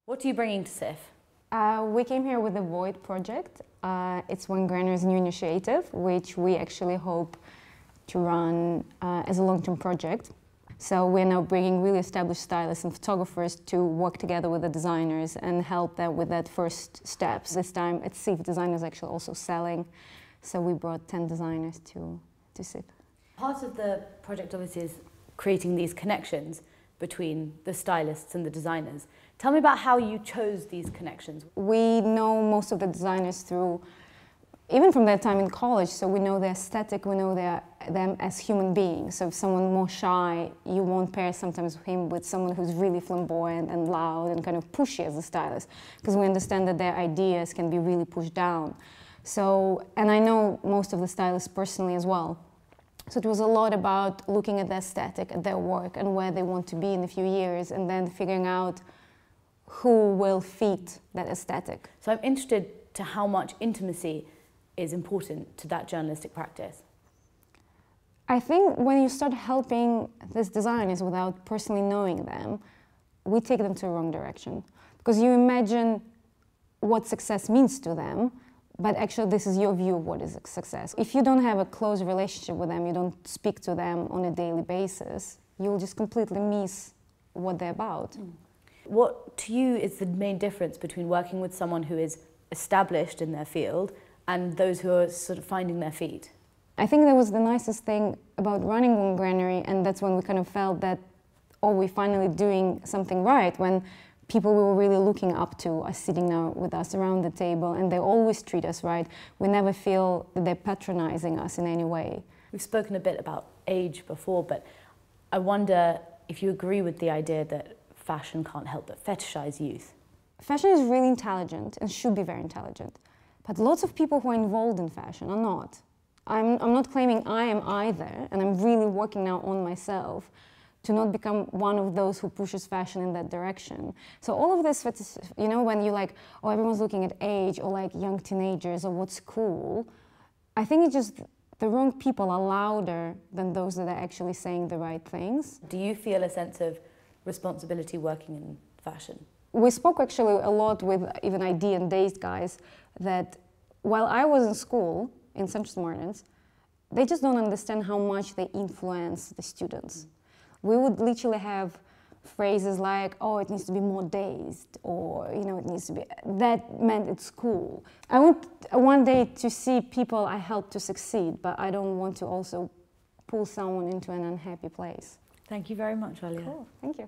What are you bringing to CIFF? We came here with the Void project. It's one Granary's new initiative, which we actually hope to run as a long-term project. So we're now bringing really established stylists and photographers to work together with the designers and help them with that first steps. This time at CIFF, designers actually also selling. So we brought 10 designers to CIFF. Part of the project obviously is creating these connections between the stylists and the designers. Tell me about how you chose these connections. We know most of the designers through, even from their time in college, so we know their aesthetic, we know them as human beings. So if someone more shy, you won't pair sometimes him with someone who's really flamboyant and loud and kind of pushy as a stylist, because we understand that their ideas can be really pushed down. So, and I know most of the stylists personally as well. So it was a lot about looking at the aesthetic, at their work, and where they want to be in a few years, and then figuring out who will fit that aesthetic. So I'm interested to how much intimacy is important to that journalistic practice. I think when you start helping these designers without personally knowing them, we take them to the wrong direction. Because you imagine what success means to them, but actually this is your view of what is a success. If you don't have a close relationship with them, you don't speak to them on a daily basis, you'll just completely miss what they're about. What to you is the main difference between working with someone who is established in their field and those who are sort of finding their feet? I think that was the nicest thing about running one Granary, and that's when we kind of felt that, oh, we're finally doing something right, when people we were really looking up to are sitting now with us around the table, and they always treat us right. We never feel that they're patronizing us in any way. We've spoken a bit about age before, but I wonder if you agree with the idea that fashion can't help but fetishize youth. Fashion is really intelligent and should be very intelligent, but lots of people who are involved in fashion are not. I'm not claiming I am either, and I'm really working now on myself to not become one of those who pushes fashion in that direction. So all of this, you know, when you're like, oh, everyone's looking at age or like young teenagers or what's cool, I think it's just the wrong people are louder than those that are actually saying the right things. Do you feel a sense of responsibility working in fashion? We spoke actually a lot with even ID and Dazed guys that while I was in school in St. Martin's, they just don't understand how much they influence the students. We would literally have phrases like, oh, it needs to be more dazed, or, you know, it needs to be, that meant it's cool. I want one day to see people I help to succeed, but I don't want to also pull someone into an unhappy place. Thank you very much, Olya. Cool, thank you.